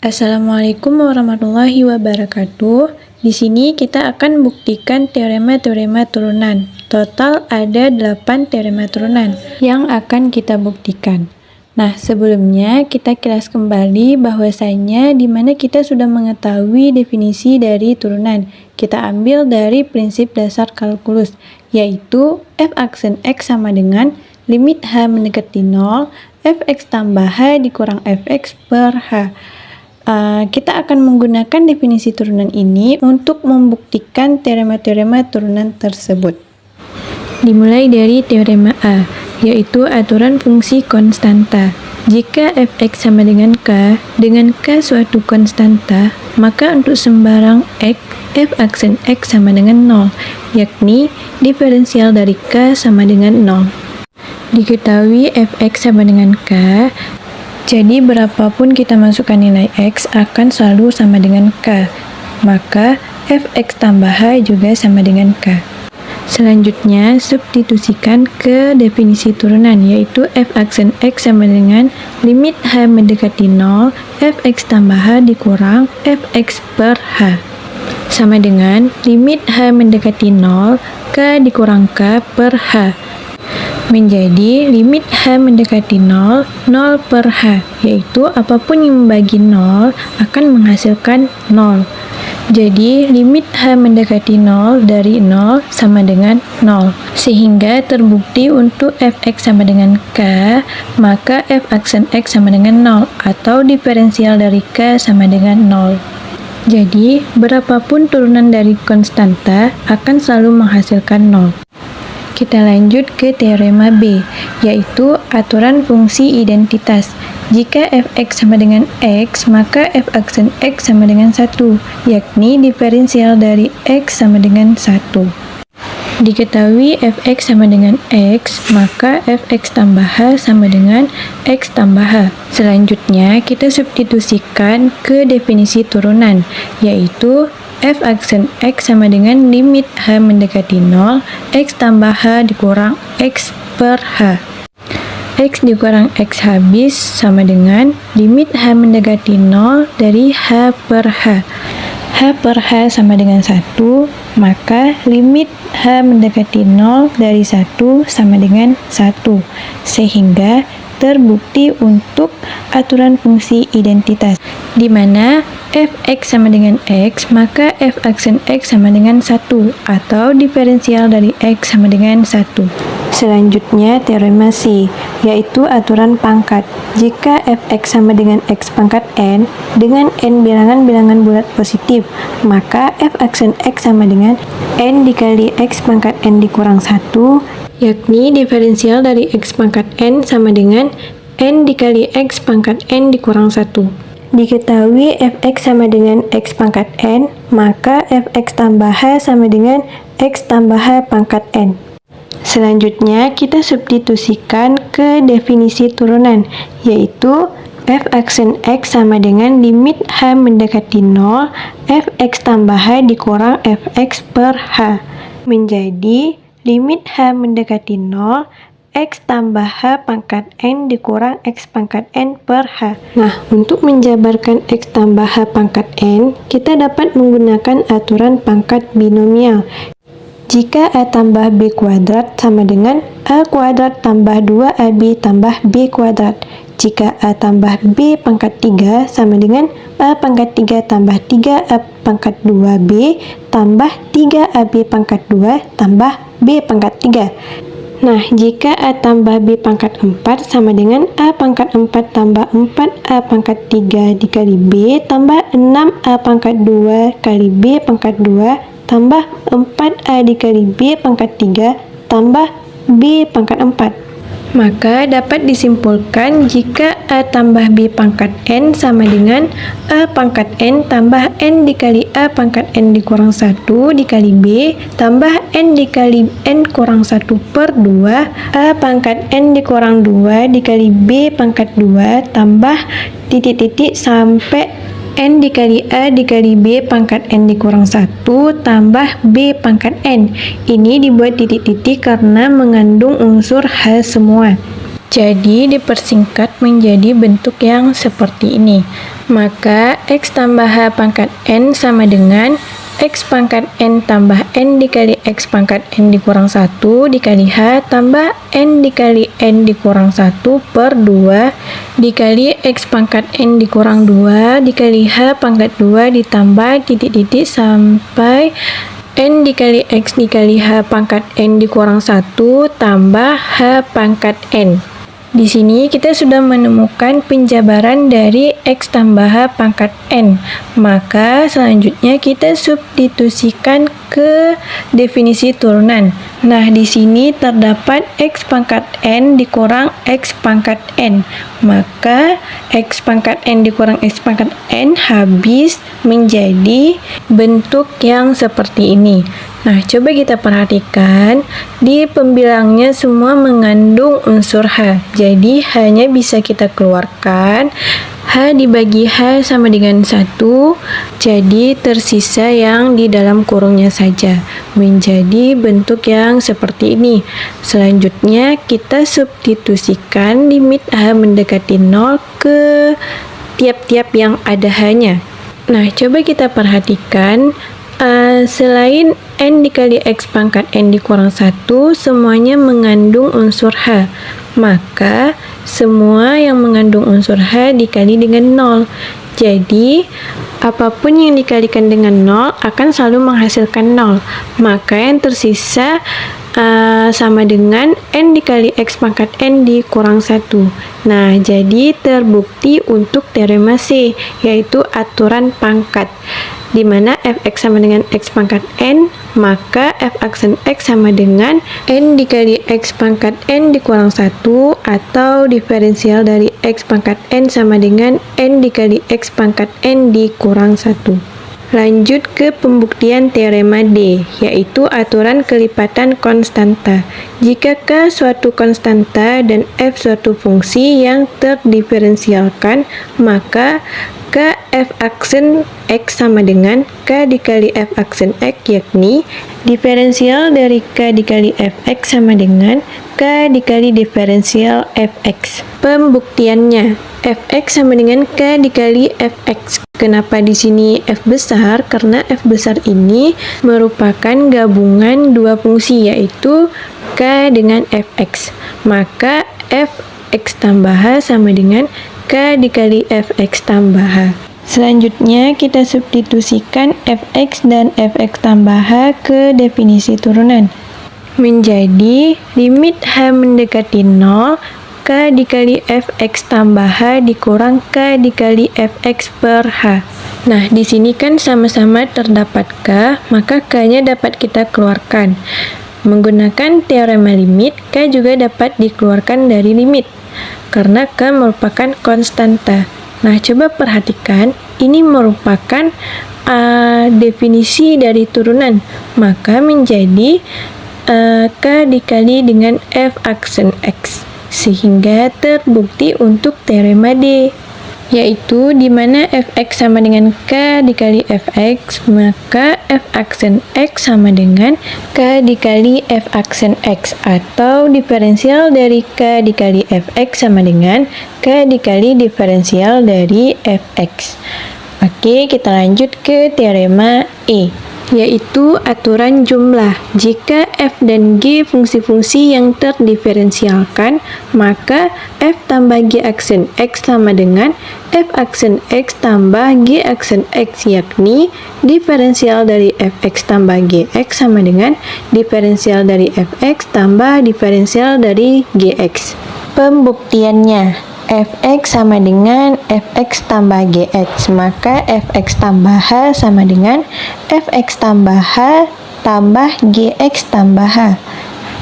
Assalamualaikum warahmatullahi wabarakatuh. Di sini kita akan buktikan teorema-teorema turunan. Total ada 8 teorema turunan yang akan kita buktikan. Nah, sebelumnya kita kilas kembali bahwasanya di mana kita sudah mengetahui definisi dari turunan. Kita ambil dari prinsip dasar kalkulus, yaitu f aksen x sama dengan limit h mendekati 0, fx tambah h dikurang fx per h. Kita akan menggunakan definisi turunan ini untuk membuktikan teorema-teorema turunan tersebut. Dimulai dari teorema A, yaitu aturan fungsi konstanta. Jika fx sama dengan k suatu konstanta, maka untuk sembarang x, f aksen x sama dengan 0, yakni diferensial dari k sama dengan 0. Diketahui fx sama dengan k, jadi berapapun kita masukkan nilai x akan selalu sama dengan k, maka fx tambah h juga sama dengan k. Selanjutnya, substitusikan ke definisi turunan, yaitu f aksen x sama dengan limit h mendekati 0, fx tambah h dikurang fx per h. Sama dengan limit h mendekati 0, k dikurang k per h. Menjadi limit h mendekati 0, 0 per h, yaitu apapun yang membagi 0 akan menghasilkan 0. Jadi, limit h mendekati 0 dari 0 sama dengan 0. Sehingga terbukti untuk fx sama dengan k, maka f aksen x sama dengan 0, atau diferensial dari k sama dengan 0. Jadi, berapapun turunan dari konstanta akan selalu menghasilkan 0. Kita lanjut ke teorema B, yaitu aturan fungsi identitas. Jika fx sama dengan x, maka f aksen x sama dengan 1, yakni diferensial dari x sama dengan 1. Diketahui fx sama dengan x, maka fx tambah h sama dengan x tambah h. Selanjutnya, kita substitusikan ke definisi turunan, yaitu f aksen x sama dengan limit h mendekati 0, x tambah h dikurang x per h. X dikurang x habis sama dengan limit h mendekati 0 dari h per h. H per h sama dengan 1, maka limit h mendekati 0 dari 1 sama dengan 1. Sehingga terbukti untuk aturan fungsi identitas, di mana fx sama dengan x, maka f aksen x sama dengan 1, atau diferensial dari x sama dengan 1. Selanjutnya, teorema C, yaitu aturan pangkat. Jika fx sama dengan x pangkat n, dengan n bilangan-bilangan bulat positif, maka f aksen x sama dengan n dikali x pangkat n dikurang 1, yakni diferensial dari x pangkat n sama dengan n dikali x pangkat n dikurang 1. Diketahui fx sama dengan x pangkat n, maka fx tambah h sama dengan x tambah h pangkat n. Selanjutnya, kita substitusikan ke definisi turunan, yaitu f aksen x sama dengan limit h mendekati 0, fx tambah h dikurang fx per h. Menjadi limit h mendekati 0, x tambah h pangkat n dikurang x pangkat n per h. Nah, untuk menjabarkan x tambah h pangkat n, kita dapat menggunakan aturan pangkat binomial. Jika a tambah b kuadrat sama dengan a kuadrat tambah 2ab tambah b kuadrat. Jika a tambah b pangkat 3 sama dengan a pangkat 3 tambah 3a pangkat 2b tambah 3ab pangkat 2 tambah b pangkat 3. Nah, jika a tambah b pangkat 4 sama dengan a pangkat 4 tambah 4a pangkat 3 dikali b tambah 6a pangkat 2 kali b pangkat 2 tambah 4a dikali b pangkat 3 tambah b pangkat 4. Maka dapat disimpulkan jika a tambah b pangkat n sama dengan a pangkat n tambah n dikali a pangkat n dikurang 1 dikali b tambah n dikali n kurang 1 per 2 a pangkat n dikurang 2 dikali b pangkat 2 tambah titik-titik sampai n dikali a dikali b pangkat n dikurang 1 tambah b pangkat n. Ini dibuat titik-titik karena mengandung unsur h semua. Jadi dipersingkat menjadi bentuk yang seperti ini. Maka X tambah H pangkat N sama dengan X pangkat N tambah N dikali X pangkat N dikurang 1 dikali H tambah N dikali N dikurang 1 per 2 dikali X pangkat N dikurang 2 dikali H pangkat 2 ditambah titik-titik sampai N dikali X dikali H pangkat N dikurang 1 tambah H pangkat N. Di sini kita sudah menemukan penjabaran dari X tambah H pangkat N. Maka selanjutnya kita substitusikan ke definisi turunan. Nah, di sini terdapat X pangkat N dikurang X pangkat N. Maka X pangkat N dikurang X pangkat N habis menjadi bentuk yang seperti ini. Nah, coba kita perhatikan, di pembilangnya semua mengandung unsur H. Jadi, hanya bisa kita keluarkan. H dibagi H sama dengan 1, jadi tersisa yang di dalam kurungnya saja. Menjadi bentuk yang seperti ini. Selanjutnya, kita substitusikan limit H mendekati 0 ke tiap-tiap yang ada H-nya. Nah, coba kita perhatikan, selain N dikali X pangkat N dikurang 1, semuanya mengandung unsur H. Maka, semua yang mengandung unsur H dikali dengan 0. Jadi, apapun yang dikalikan dengan 0 akan selalu menghasilkan 0. Maka yang tersisa sama dengan N dikali X pangkat N dikurang 1. Nah, jadi terbukti untuk teorema C, yaitu aturan pangkat. Di mana fx sama dengan x pangkat n, maka f aksen x sama dengan n dikali x pangkat n dikurang 1, atau diferensial dari x pangkat n sama dengan n dikali x pangkat n dikurang 1. Lanjut ke pembuktian teorema D, yaitu aturan kelipatan konstanta. Jika K suatu konstanta dan F suatu fungsi yang terdiferensialkan, maka K F aksen X sama dengan K dikali F aksen X, yakni diferensial dari K dikali Fx sama dengan K dikali diferensial Fx. Pembuktiannya, Fx sama dengan K dikali Fx. Kenapa di sini F besar? Karena F besar ini merupakan gabungan dua fungsi, yaitu K dengan Fx. Maka Fx tambah H sama dengan K dikali Fx tambah H. Selanjutnya kita substitusikan Fx dan Fx tambah H ke definisi turunan. Menjadi limit H mendekati 0, K dikali Fx tambah H dikurang K dikali Fx per H. Nah, di sini kan sama-sama terdapat K, maka K-nya dapat kita keluarkan. Menggunakan teorema limit, K juga dapat dikeluarkan dari limit, karena K merupakan konstanta. Nah, coba perhatikan, ini merupakan definisi dari turunan, maka menjadi K dikali dengan F aksen X. Sehingga terbukti untuk teorema D, yaitu di mana Fx sama dengan K dikali Fx, maka F aksen X sama dengan K dikali F aksen X, atau diferensial dari K dikali Fx sama dengan K dikali diferensial dari Fx. Oke, kita lanjut ke teorema E, yaitu aturan jumlah. Jika f dan g fungsi-fungsi yang terdiferensialkan, maka f tambah g aksen x sama dengan f aksen x tambah g aksen x, yakni diferensial dari fx tambah gx sama dengan diferensial dari fx tambah diferensial dari gx. Pembuktiannya, Fx sama dengan Fx tambah Gx, maka Fx tambah H sama dengan Fx tambah H tambah Gx tambah H.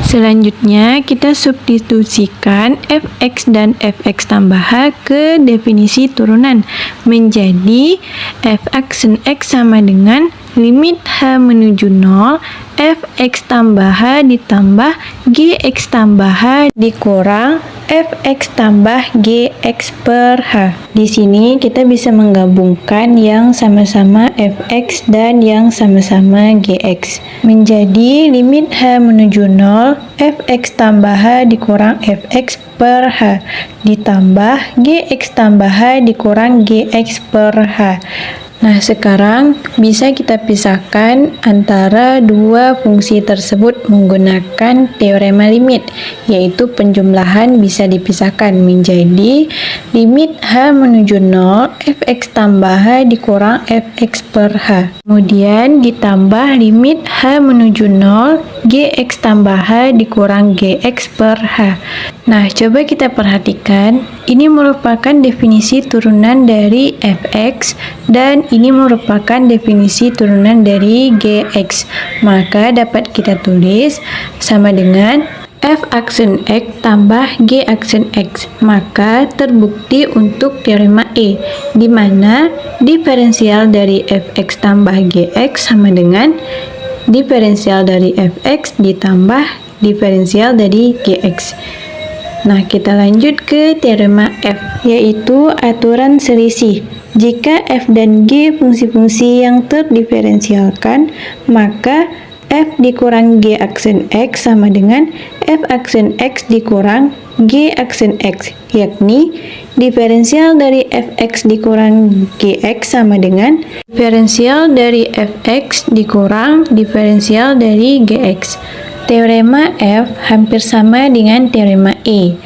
Selanjutnya, kita substitusikan Fx dan Fx tambah H ke definisi turunan. Menjadi F aksen X sama dengan limit H menuju 0, fx tambah H ditambah gx tambah H dikurang fx tambah gx per H. Di sini kita bisa menggabungkan yang sama-sama fx dan yang sama-sama gx. Menjadi limit H menuju 0, fx tambah H dikurang fx per H ditambah gx tambah H dikurang gx per H. Nah, sekarang bisa kita pisahkan antara dua fungsi tersebut menggunakan teorema limit, yaitu penjumlahan bisa dipisahkan menjadi limit H menuju 0, fx tambah H dikurang fx per H. Kemudian ditambah limit H menuju 0, gx tambah H dikurang gx per H. Nah, coba kita perhatikan, ini merupakan definisi turunan dari fx dan ini merupakan definisi turunan dari gx. Maka dapat kita tulis sama dengan f aksen x tambah g aksen x. Maka terbukti untuk teorema E, di mana diferensial dari fx tambah gx sama dengan diferensial dari fx ditambah diferensial dari gx. Nah, kita lanjut ke teorema F, yaitu aturan selisih. Jika f dan g fungsi-fungsi yang terdiferensialkan, maka f dikurang g aksen x sama dengan f aksen x dikurang g aksen x, yakni diferensial dari fx dikurang gx sama dengan diferensial dari fx dikurang diferensial dari gx. Teorema F hampir sama dengan teorema E.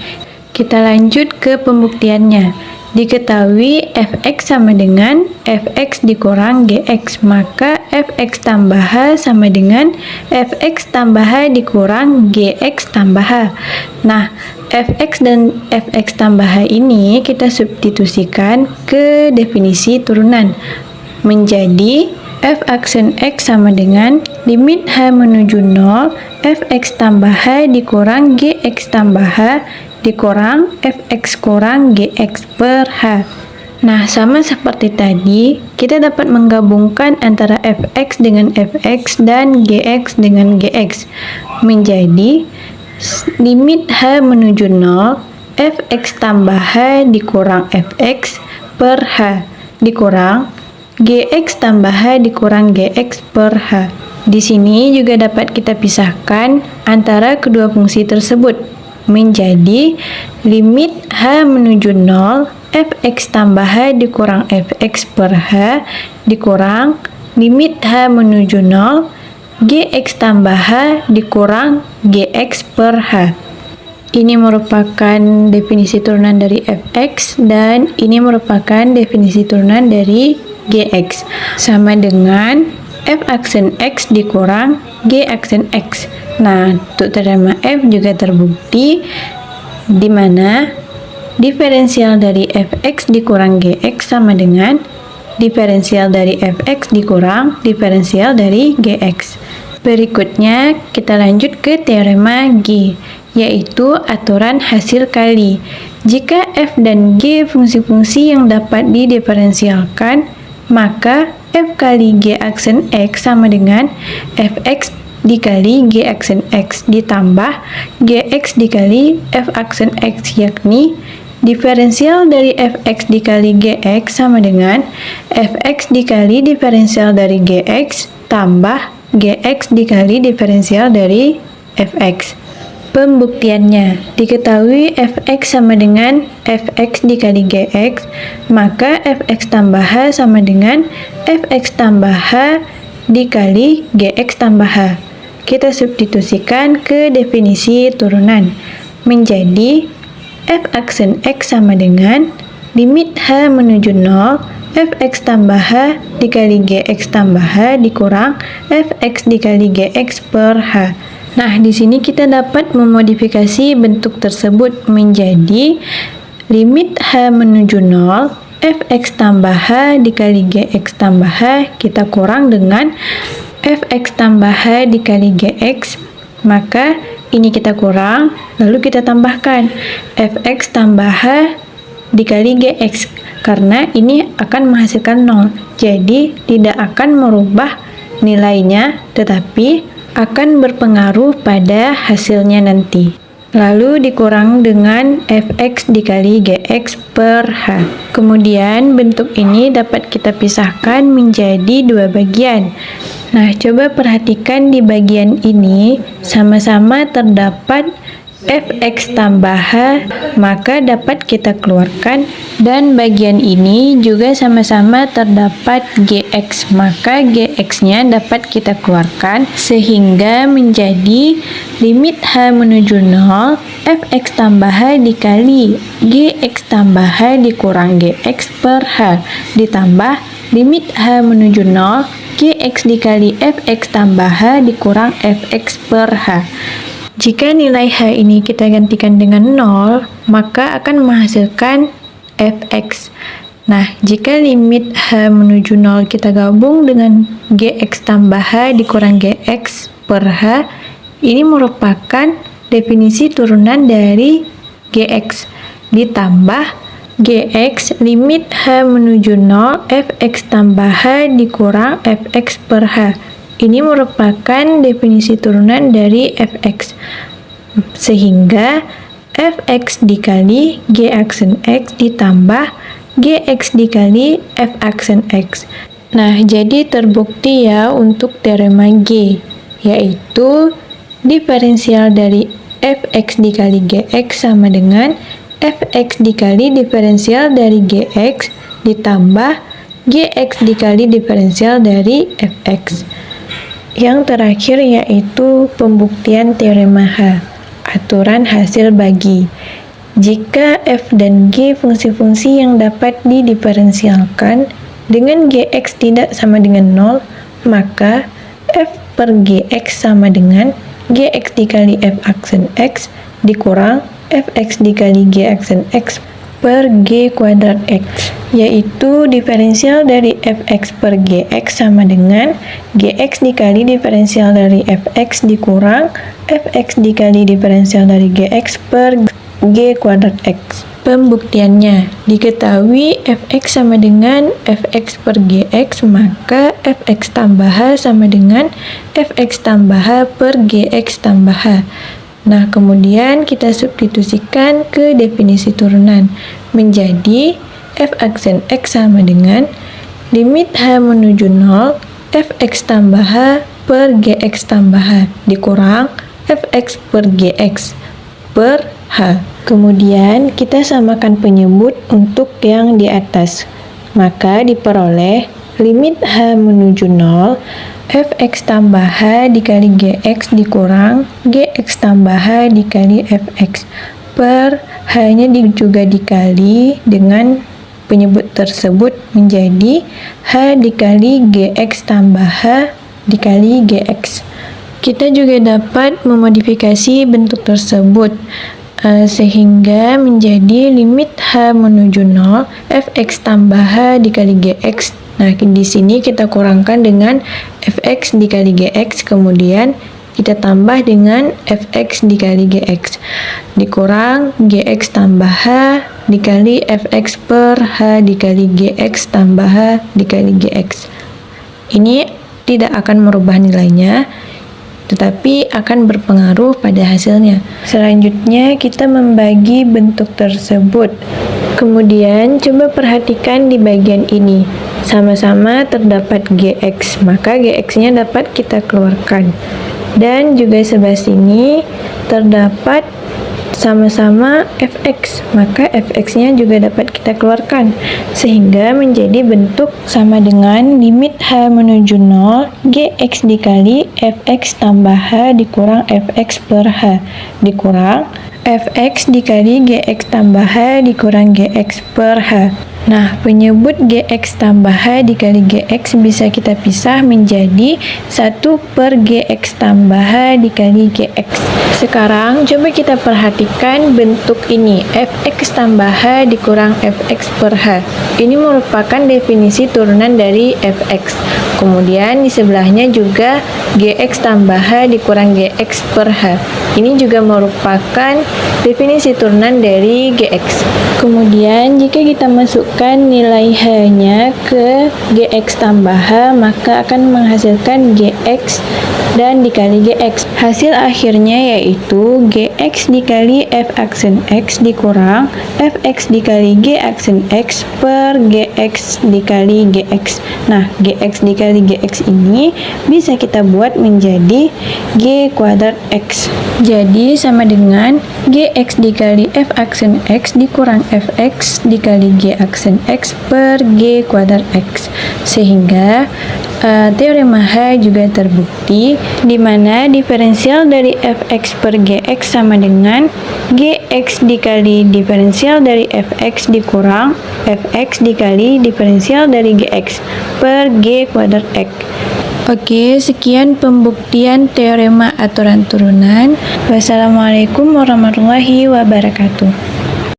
Kita lanjut ke pembuktiannya. Diketahui fx sama dengan fx dikurang gx, maka fx tambah h sama dengan fx tambah h dikurang gx tambah h. Nah, fx dan fx tambah h ini kita substitusikan ke definisi turunan menjadi f aksen x sama dengan limit h menuju 0, fx tambah h dikurang gx tambah h dikurang fx kurang gx per h. Nah, sama seperti tadi, kita dapat menggabungkan antara fx dengan fx dan gx dengan gx menjadi limit h menuju 0, fx tambah h dikurang fx per h dikurang gx tambah h dikurang gx per h. Di sini juga dapat kita pisahkan antara kedua fungsi tersebut menjadi limit h menuju 0, fx tambah h dikurang fx per h dikurang limit h menuju 0, gx tambah h dikurang gx per h. Ini merupakan definisi turunan dari fx dan ini merupakan definisi turunan dari gx, sama dengan f aksen x dikurang g aksen x. Nah, untuk teorema F juga terbukti di mana diferensial dari fx dikurang gx sama dengan diferensial dari fx dikurang diferensial dari gx. Berikutnya kita lanjut ke teorema G, yaitu aturan hasil kali. Jika f dan g fungsi-fungsi yang dapat didiferensialkan, maka f kali g aksen x sama dengan fx dikali g aksen x ditambah gx dikali f aksen x, yakni diferensial dari fx dikali gx sama dengan fx dikali diferensial dari gx tambah gx dikali diferensial dari fx. Pembuktiannya, diketahui fx sama dengan fx dikali gx, maka fx tambah h sama dengan fx tambah h dikali gx tambah h. Kita substitusikan ke definisi turunan menjadi f aksen x sama dengan limit h menuju 0, fx tambah h dikali gx tambah h dikurang fx dikali gx per h. Nah, di sini kita dapat memodifikasi bentuk tersebut menjadi limit h menuju 0, fx tambah h dikali gx tambah h kita kurang dengan fx tambah h dikali gx, maka ini kita kurang, lalu kita tambahkan fx tambah h dikali gx, karena ini akan menghasilkan 0, jadi tidak akan merubah nilainya, tetapi akan berpengaruh pada hasilnya nanti. Lalu dikurang dengan fx dikali gx per h. Kemudian bentuk ini dapat kita pisahkan menjadi dua bagian. Nah, coba perhatikan di bagian ini sama-sama terdapat fx tambah h, maka dapat kita keluarkan, dan bagian ini juga sama-sama terdapat gx, maka gx-nya dapat kita keluarkan, sehingga menjadi limit h menuju 0 fx tambah h dikali gx tambah h dikurang gx per h, ditambah limit h menuju 0 gx dikali fx tambah h dikurang fx per h. Jika nilai h ini kita gantikan dengan 0, maka akan menghasilkan fx. Nah, jika limit h menuju 0 kita gabung dengan gx tambah h dikurang gx per h, ini merupakan definisi turunan dari gx, ditambah gx limit h menuju 0 fx tambah h dikurang fx per h. Ini merupakan definisi turunan dari fx, sehingga fx dikali g aksen x ditambah gx dikali f aksen x. Nah, jadi terbukti ya untuk teorema G, yaitu diferensial dari fx dikali gx sama dengan fx dikali diferensial dari gx ditambah gx dikali diferensial dari fx. Yang terakhir yaitu pembuktian teorema H, aturan hasil bagi. Jika f dan g fungsi-fungsi yang dapat didiferensialkan dengan gx tidak sama dengan 0, maka f per gx sama dengan gx dikali f aksen x dikurang fx dikali g aksen x per g kuadrat x, yaitu diferensial dari fx per gx sama dengan gx dikali diferensial dari fx dikurang fx dikali diferensial dari gx per g kuadrat x. Pembuktiannya, diketahui fx sama dengan fx per gx, maka fx tambah h sama dengan fx tambah h per gx tambah h. Nah, kemudian kita substitusikan ke definisi turunan, menjadi f aksen x sama dengan limit h menuju 0 fx tambah h per gx tambah h dikurang fx per gx per h. Kemudian kita samakan penyebut untuk yang di atas, maka diperoleh limit h menuju 0 fx tambah h dikali gx dikurang gx tambah h dikali fx per h-nya juga dikali dengan penyebut tersebut menjadi h dikali gx tambah h dikali gx. Kita juga dapat memodifikasi bentuk tersebut sehingga menjadi limit h menuju 0 fx tambah h dikali gx. Nah, di sini kita kurangkan dengan fx dikali gx, kemudian kita tambah dengan fx dikali gx dikurang gx tambah h dikali fx per h dikali gx tambah h dikali gx. Ini tidak akan merubah nilainya, tetapi akan berpengaruh pada hasilnya. Selanjutnya kita membagi bentuk tersebut. Kemudian coba perhatikan di bagian ini, sama-sama terdapat gx, maka gx-nya dapat kita keluarkan. Dan juga sebelah sini terdapat sama-sama fx, maka fx-nya juga dapat kita keluarkan, sehingga menjadi bentuk sama dengan limit h menuju 0 gx dikali fx tambah h dikurang fx per h dikurang fx dikali gx tambah h dikurang gx per h. Nah, penyebut gx tambah h dikali gx bisa kita pisah menjadi 1 per gx tambah h dikali gx. Sekarang coba kita perhatikan bentuk ini, fx tambah h dikurang fx per h. Ini merupakan definisi turunan dari fx. Kemudian di sebelahnya juga gx tambah h dikurang gx per h. Ini juga merupakan definisi turunan dari gx. Kemudian jika kita masukkan memasukkan nilai H-nya ke GX tambah H, maka akan menghasilkan GX dan dikali GX. Hasil akhirnya yaitu GX dikali F aksen X dikurang Fx dikali G aksen X per GX dikali GX. Nah, GX dikali GX ini bisa kita buat menjadi G kuadrat X. Jadi sama dengan GX dikali F aksen X dikurang Fx dikali G aksen X per G kuadrat X. Sehingga teorema H juga terbukti, di mana diferensial dari Fx per Gx sama dengan Gx dikali diferensial dari Fx dikurang Fx dikali diferensial dari Gx per G kuadrat X. Oke, sekian pembuktian teorema aturan turunan. Wassalamualaikum warahmatullahi wabarakatuh.